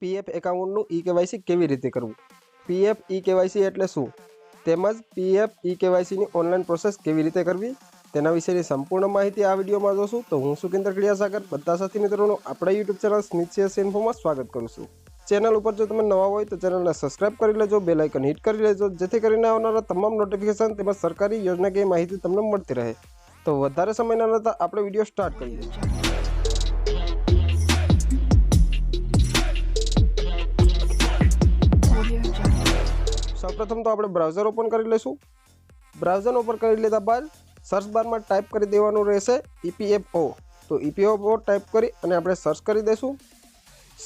PF एकाउंटનું e KYC કેવી રીતે કરવું, પીએફ ઈ કેવાયસી એટલે શું, તેમજ પીએફ ઈ કેવાયસીની ઓનલાઈન પ્રોસેસ કેવી રીતે કરવી તેના વિશેની સંપૂર્ણ માહિતી આ વિડીયોમાં જોશું. તો હું સુકેન્દ્ર ક્રિયાસાગર બધા સાથી મિત્રોનું આપણા યુટ્યુબ ચેનલ સ્મિથસીએસ ઇન્ફોમાં સ્વાગત કરું છું. ચેનલ ઉપર જો તમે નવા હોય તો ચેનલને સબસ્ક્રાઇબ કરી લેજો, બેલ આઇકન હિટ કરી લેજો, જેથી કરીને આવનારા તમામ નોટિફિકેશન તેમજ સરકારી યોજનાકીય માહિતી તમને મળતી રહે. તો વધારે સમય ન લેતા આપણે વિડીયો સ્ટાર્ટ કરીએ. સૌપ્રથમ તો આપણે બ્રાઉઝર ઓપન કરી લઈશું. બ્રાઉઝર ઓપન કરી લીધા બાદ સર્ચ બારમાં ટાઈપ કરી દેવાનું રહેશે ઈપીએફઓ. તો ઈપીએફઓ ટાઈપ કરી અને આપણે સર્ચ કરી દઈશું.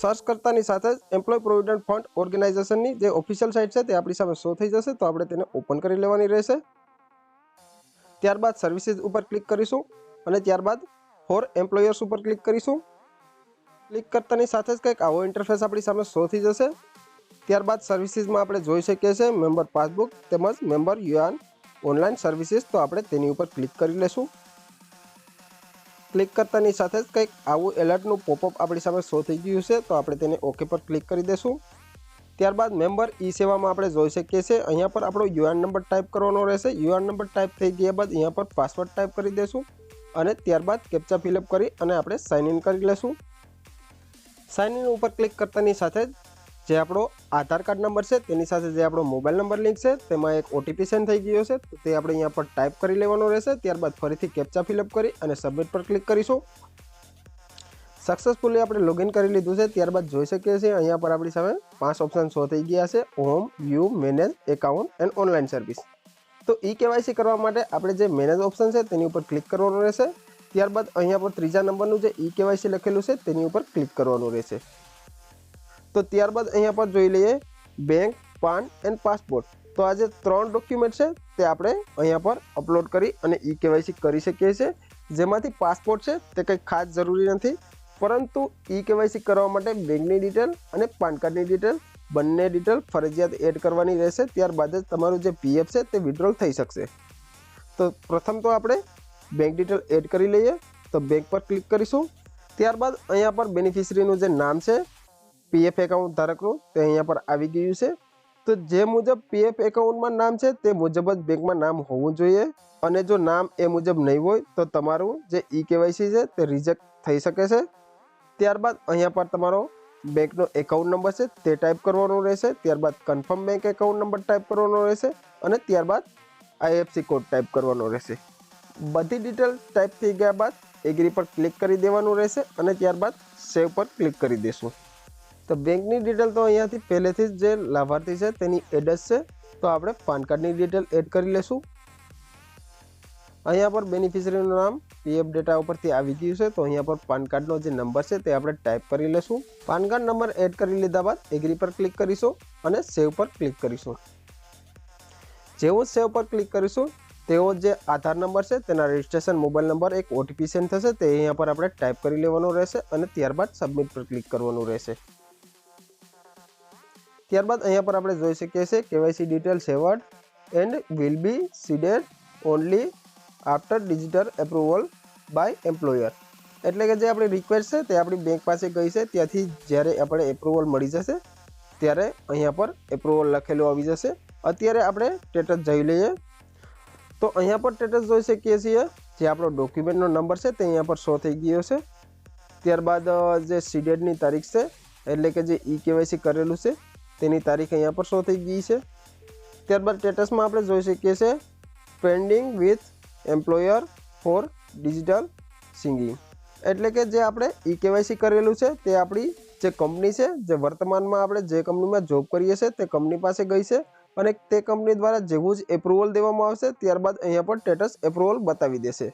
સર્ચ કરતાની સાથે જ એમ્પ્લોય પ્રોવિડન્ટ ફંડ ઓર્ગેનાઇઝેશનની જે ઓફિશિયલ સાઇટ છે તે આપણી સામે શો થઈ જશે. તો આપણે તેને ઓપન કરી લેવાની રહેશે. ત્યારબાદ સર્વિસીસ ઉપર ક્લિક કરીશું અને ત્યારબાદ ફોર એમ્પ્લોયર્સ ઉપર ક્લિક કરીશું. ક્લિક કરતાની સાથે જ કંઈક આવો ઇન્ટરફેસ આપણી સામે શો થઈ જશે. ત્યારબાદ સર્વિસીસમાં આપણે જોઈ શકીએ છીએ મેમ્બર પાસબુક તેમજ મેમ્બર યુઆન ઓનલાઈન સર્વિસીસ. તો આપણે તેની ઉપર ક્લિક કરી લેશું. ક્લિક કરતાની સાથે જ કંઈક આવું એલર્ટનું પોપઅપ આપણી સામે શો થઈ ગયું છે. તો આપણે તેને ઓકે પર ક્લિક કરી દઈશું. ત્યારબાદ મેમ્બર ઈ સેવામાં આપણે જોઈ શકીએ છીએ અહીંયા પર આપણો યુઆન નંબર ટાઈપ કરવાનો રહેશે. યુઆન નંબર ટાઈપ થઈ ગયા બાદ અહીંયા પર પાસવર્ડ ટાઈપ કરી દઈશું અને ત્યારબાદ કેપ્ચા ફિલઅપ કરી અને આપણે સાઇન ઇન કરી લઈશું. સાઇન ઇન ઉપર ક્લિક કરતાની સાથે જ જે આપણો આધાર કાર્ડ નંબર છે તેની સાથે જે આપણો મોબાઈલ નંબર લિંક છે તેમાં એક ઓટીપી સેન્ડ થઈ ગયો છે. તો તે આપણે અહીંયા પર ટાઈપ કરી લેવાનો રહેશે. ત્યારબાદ ફરીથી કેપ્ચા ફિલઅપ કરી અને સબમિટ પર ક્લિક કરીશું. સક્સેસફુલી આપણે લોગિન કરી લીધું છે. ત્યારબાદ જોઈ શકીએ છીએ અહીંયા પર આપણી સામે 5 ઓપ્શન શો થઈ ગયા છે: home, view, manage, account and online service. તો ઈ કેવાયસી કરવા માટે આપણે જે મેનેજ ઓપ્શન છે તેની ઉપર ક્લિક કરવાનું રહેશે. ત્યારબાદ અહીંયા પર ત્રીજા નંબરનું જે ઈ કેવાયસી લખેલું છે તેની ઉપર ક્લિક કરવાનું રહેશે. તો ત્યારબાદ અહીંયા પર જોઈ લઈએ બેંક, પાન એન્ડ પાસપોર્ટ. તો આ જે 3 ડોક્યુમેન્ટ છે તે આપણે અહીંયા પર અપલોડ કરી અને ઈ કેવાયસી કરી શકીએ છીએ. જેમાંથી પાસપોર્ટ છે તે કંઈ ખાસ જરૂરી નથી, પરંતુ ઈ કેવાયસી કરવા માટે બેંકની ડિટેલ અને પાન કાર્ડની ડિટેલ બંને ડિટેલ ફરજિયાત એડ કરવાની રહેશે. ત્યારબાદ જ તમારું જે પીએફ છે તે વિડ્રોલ થઈ શકશે. તો પ્રથમ તો આપણે બેંક ડિટેલ એડ કરી લઈએ. તો બેંક પર ક્લિક કરીશું. ત્યારબાદ અહીંયા પર બેનિફિશરીનું જે નામ છે પીએફ એકાઉન્ટ ધારકનું તે અહીંયા પર આવી ગયું છે. તો જે મુજબ પીએફ એકાઉન્ટમાં નામ છે તે મુજબ જ બેંકમાં નામ હોવું જોઈએ. અને જો નામ એ મુજબ નહીં હોય તો તમારું જે ઈ કેવાયસી છે તે રિજેક્ટ થઈ શકે છે. ત્યારબાદ અહીંયા પર તમારો બેંકનો એકાઉન્ટ નંબર છે તે ટાઈપ કરવાનો રહેશે. ત્યારબાદ confirm bank account number type કરવાનો રહેશે અને ત્યારબાદ આઈએફસી કોડ ટાઈપ કરવાનો રહેશે. બધી ડિટેલ ટાઈપ થઈ ગયા બાદ એગ્રી પર ક્લિક કરી દેવાનું રહેશે અને ત્યારબાદ સેવ પર ક્લિક કરી દઈશું. તો બેંકની ડિટેલ તો અહીંયાથી પહેલેથી જ જે લાભાર્થી છે તેની એડ જ છે. તો આપણે પાન કાર્ડની ડિટેલ એડ કરી લેશું. અહીંયા પર બેનિફિશરીનું નામ પીએફ ડેટા ઉપરથી આવી ગયું છે. તો અહીંયા પર પાન કાર્ડનો જે નંબર છે તે આપણે ટાઈપ કરી લેશું. પાન કાર્ડ નંબર એડ કરી લીધા બાદ એગ્રી પર ક્લિક કરીશું અને સેવ પર ક્લિક કરીશું. જેવું સેવ પર ક્લિક કરીશું તેવો જે આધાર નંબર છે તેના રજિસ્ટ્રેશન મોબાઈલ નંબર એક ઓટીપી સેન્ડ થશે. તે અહીંયા પર આપણે ટાઈપ કરી લેવાનો રહેશે અને ત્યારબાદ સબમિટ પર ક્લિક કરવાનું રહેશે. ત્યારબાદ અહીંયા પર આપણે જોઈ શકીએ છીએ KYC detail saved and will be seeded only after digital approval by employer. એટલે કે જે આપણી રિક્વેસ્ટ છે તે આપણી બેંક પાસે ગઈ છે, ત્યાંથી જ્યારે આપણે એપ્રુવલ મળી જશે ત્યારે અહીંયા પર એપ્રુવલ લખેલું આવી જશે. અત્યારે આપણે સ્ટેટસ જોઈ લઈએ. તો અહીંયા પર સ્ટેટસ જોઈ શકીએ છીએ જે આપણો ડોક્યુમેન્ટનો નંબર છે તે અહીંયા પર શો થઈ ગયો છે. ત્યારબાદ જે સીડેડની તારીખ છે એટલે કે જે ઈ કેવાયસી કરેલું છે તેની તારીખ અહીંયા પર શો થઈ ગઈ છે. ત્યારબાદ સ્ટેટસમાં આપણે જોઈ શકીએ છીએ pending with employer for digital signing. એટલે કે જે આપણે ઈ કેવાયસી કરેલું છે તે આપણી જે કંપની છે, જે વર્તમાનમાં આપણે જે કંપનીમાં જોબ કરીએ છીએ તે કંપની પાસે ગઈ છે અને તે કંપની દ્વારા જેવું જ એપ્રુવલ દેવામાં આવશે ત્યારબાદ અહીંયા પર સ્ટેટસ એપ્રુવલ બતાવી દેશે.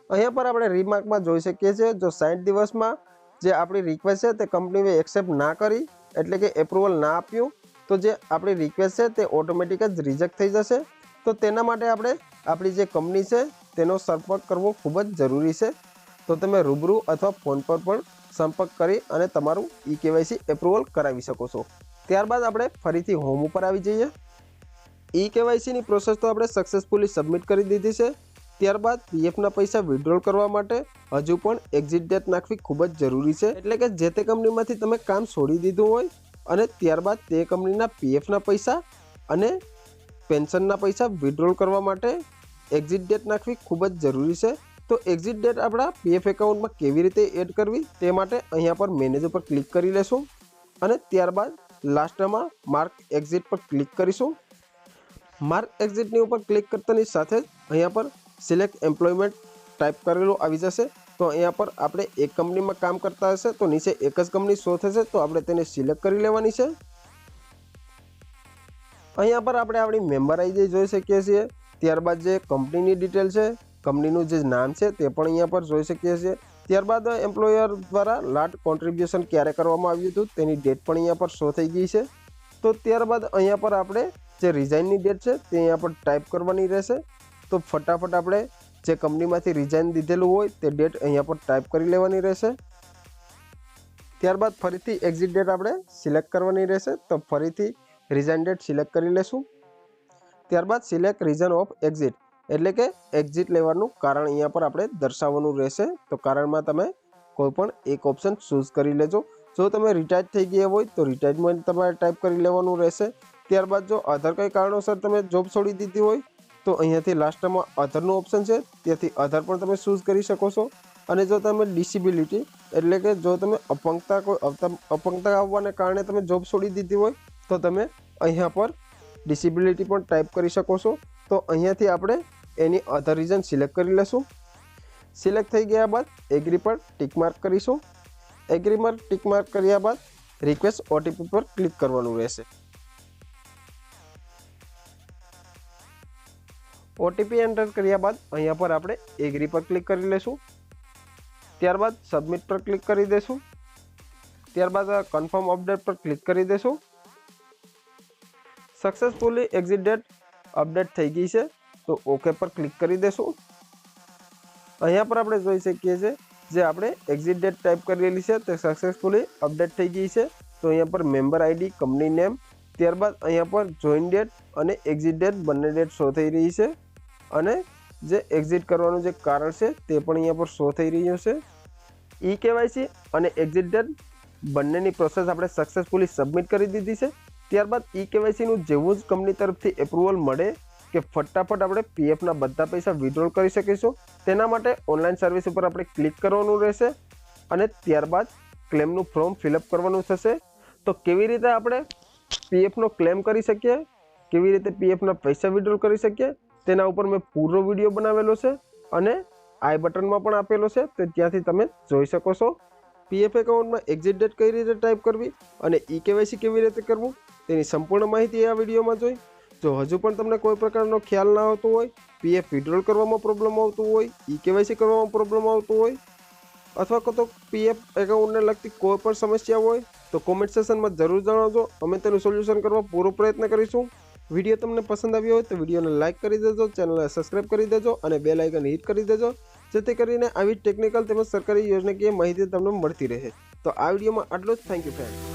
અહીંયા પર આપણે રીમાર્કમાં જોઈ શકીએ છીએ જો 60 દિવસમાં જે આપણી રિક્વેસ્ટ છે તે કંપનીએ એક્સેપ્ટ ના કરી એટલે કે એપ્રુવલ ના આપ્યું તો જે આપણી રિક્વેસ્ટ છે તે ઓટોમેટિક જ રિજેક્ટ થઈ જશે. તો તેના માટે આપણે આપણી જે કંપની છે તેનો સંપર્ક કરવો ખૂબ જ જરૂરી છે. તો તમે રૂબરૂ અથવા ફોન પર પણ સંપર્ક કરી અને તમારું ઈ કેવાયસી એપ્રુવલ કરાવી શકો છો. ત્યારબાદ આપણે ફરીથી હોમ ઉપર આવી જઈએ. ઈ કેવાયસીની પ્રોસેસ તો આપણે સક્સેસફુલી સબમિટ કરી દીધી છે. ત્યારબાદ પીએફના પૈસા વિડ્રોલ કરવા માટે હજુ પણ એક્ઝિટ ડેટ નાખવી ખૂબ જ જરૂરી છે, એટલે કે જે તે કંપનીમાંથી તમે કામ છોડી દીધું હોય અને ત્યારબાદ તે કંપનીના પીએફના પૈસા અને પેન્શનના પૈસા વિડ્રોલ કરવા માટે એક્ઝિટ ડેટ નાખવી ખૂબ જ જરૂરી છે। તો એક્ઝિટ ડેટ આપણા પીએફ એકાઉન્ટમાં કેવી રીતે એડ કરવી તે માટે અહીંયા પર મેનેજ પર ક્લિક કરી લેશું અને ત્યારબાદ લાસ્ટમાં માર્ક એક્ઝિટ પર ક્લિક કરીશું। માર્ક એક્ઝિટની ઉપર ક્લિક કરતાની સાથે જ અહીંયા પર સિલેક્ટ એમ્પ્લોયમેન્ટ ટાઈપ કરેલું આવી જશે। તો અહીંયા પર આપણે એક કંપનીમાં કામ કરતા હશે તો નીચે એક જ કંપની શો થશે, તો આપણે તેને સિલેક્ટ કરી લેવાની છે। અહીંયા પર આપણે આપણી મેમ્બર આઈડી જોઈ શકીએ છીએ, ત્યારબાદ જે કંપનીની ડિટેલ છે, કંપનીનું જે નામ છે તે પણ અહીંયા પર જોઈ શકીએ છીએ। ત્યારબાદ એમ્પ્લોયર દ્વારા લાસ્ટ કોન્ટ્રીબ્યુશન ક્યારે કરવામાં આવ્યું હતું તેની ડેટ પણ અહીંયા પર શો થઈ ગઈ છે। તો ત્યારબાદ અહીંયા પર આપણે જે રિઝાઇનની ડેટ છે તે અહીંયા પર ટાઈપ કરવાની રહેશે। તો ફટાફટ આપણે જે કંપનીમાંથી રિઝાઇન દીધેલું હોય તે ડેટ અહીંયા પર ટાઈપ કરી લેવાની રહેશે। ત્યારબાદ ફરીથી એક્ઝિટ ડેટ આપણે સિલેક્ટ કરવાની રહેશે, તો ફરીથી રિઝાઇન ડેટ સિલેક્ટ કરી લેશું। ત્યારબાદ સિલેક્ટ રીઝન ઓફ એક્ઝિટ એટલે કે એક્ઝિટ લેવાનું કારણ અહીંયા પર આપણે દર્શાવવાનું રહેશે। તો કારણમાં તમે કોઈ પણ એક ઓપ્શન ચૂઝ કરી લેજો। જો તમે રિટાયર્ડ થઈ ગયા હોય તો રિટાયરમેન્ટ તમારે ટાઈપ કરી લેવાનું રહેશે। ત્યારબાદ જો અધર કંઈ કારણોસર તમે જોબ છોડી દીધી હોય તો અહીંયાથી લાસ્ટમાં અધરનું ઓપ્શન છે, ત્યાંથી અધર પણ તમે ચૂઝ કરી શકો છો। અને જો તમે ડિસેબિલિટી એટલે કે જો તમે અપંગતા આવવાને કારણે તમે જોબ છોડી દીધી હોય તો તમે અહીંયા પર ડિસેબિલિટી પણ ટાઈપ કરી શકો છો। તો અહીંયાથી આપણે એની અધર રીઝન સિલેક્ટ કરી લેશું। સિલેક્ટ થઈ ગયા બાદ એગ્રી પર ટિક માર્ક કરીશું। એગ્રી પર ટિક માર્ક કર્યા બાદ રિક્વેસ્ટ ઓટીપી પર ક્લિક કરવાનું રહેશે। ઓટીપી એન્ટર કર્યા બાદ અહીંયા પર આપણે એગ્રી પર ક્લિક કરી લેશું। ત્યારબાદ સબમિટ પર ક્લિક કરી દેશું। ત્યારબાદ કન્ફર્મ અપડેટ પર ક્લિક કરી દેશું। સક્સેસફુલી એક્ઝિટ ડેટ અપડેટ થઈ ગઈ છે, તો ઓકે પર ક્લિક કરી દેશું। અહીંયા પર આપણે જોઈ શકીએ છીએ જે આપણે એક્ઝિટ ડેટ ટાઈપ કરેલી છે તે સક્સેસફુલી અપડેટ થઈ ગઈ છે। તો અહીંયા પર મેમ્બર આઈડી, કંપની નેમ, ત્યારબાદ અહીંયા પર જોઈન ડેટ અને એક્ઝિટ ડેટ બંને ડેટ શો થઈ રહી છે અને જે એક્ઝિટ કરવાનું જે કારણ છે તે પણ અહીંયા પર શો થઈ રહ્યું છે। ઈ કેવાયસી અને એક્ઝિટ ડેટ બંનેની પ્રોસેસ આપણે સક્સેસફુલી સબમિટ કરી દીધી છે। ત્યારબાદ ઈ કેવાયસીનું જેવું જ કંપની તરફથી એપ્રુવલ મળે કે ફટાફટ આપણે પીએફના બધા પૈસા વિડ્રોલ કરી શકીશું, તેના માટે ઓનલાઈન સર્વિસ ઉપર આપણે ક્લિક કરવાનું રહેશે અને ત્યારબાદ ક્લેમનું ફોર્મ ફિલઅપ કરવાનું થશે। તો કેવી રીતે આપણે પીએફનો ક્લેમ કરી શકીએ, કેવી રીતે પીએફના પૈસા વિડ્રોલ કરી શકીએ તેના ઉપર મેં પૂરો વિડીયો બનાવેલો છે અને આઈ બટનમાં પણ આપેલો છે, તો ત્યાંથી તમે જોઈ શકો છો। પીએફ એકાઉન્ટમાં એક્ઝિટ ડેટ કઈ રીતે ટાઈપ કરવી અને ઈ કેવાયસી કેવી રીતે કરવું તેની સંપૂર્ણ માહિતી આ વિડીયોમાં જોઈ। જો હજુ પણ તમને કોઈ પ્રકારનો ખ્યાલ ના આવતો હોય, પીએફ વિડ્રોલ કરવામાં પ્રોબ્લેમ આવતું હોય, ઈ કેવાયસી કરવામાં પ્રોબ્લેમ આવતું હોય અથવા તો પીએફ એકાઉન્ટને લગતી કોઈ પણ સમસ્યા હોય તો કોમેન્ટ સેશનમાં જરૂર જણાવજો, અમે તેનું સોલ્યુશન કરવા પૂરો પ્રયત્ન કરીશું। વિડીયો તમને પસંદ આવ્યો હોય તો વિડીયોને લાઇક કરી દેજો, ચેનલને સબસ્ક્રાઇબ કરી દેજો અને બેલ આઇકન હિટ કરી દેજો, જેથી કરીને આવી ટેકનિકલ તેમજ સરકારી યોજનાકીય માહિતી તમને મળતી રહે। તો આ વિડીયોમાં આટલું જ। Thank you friend.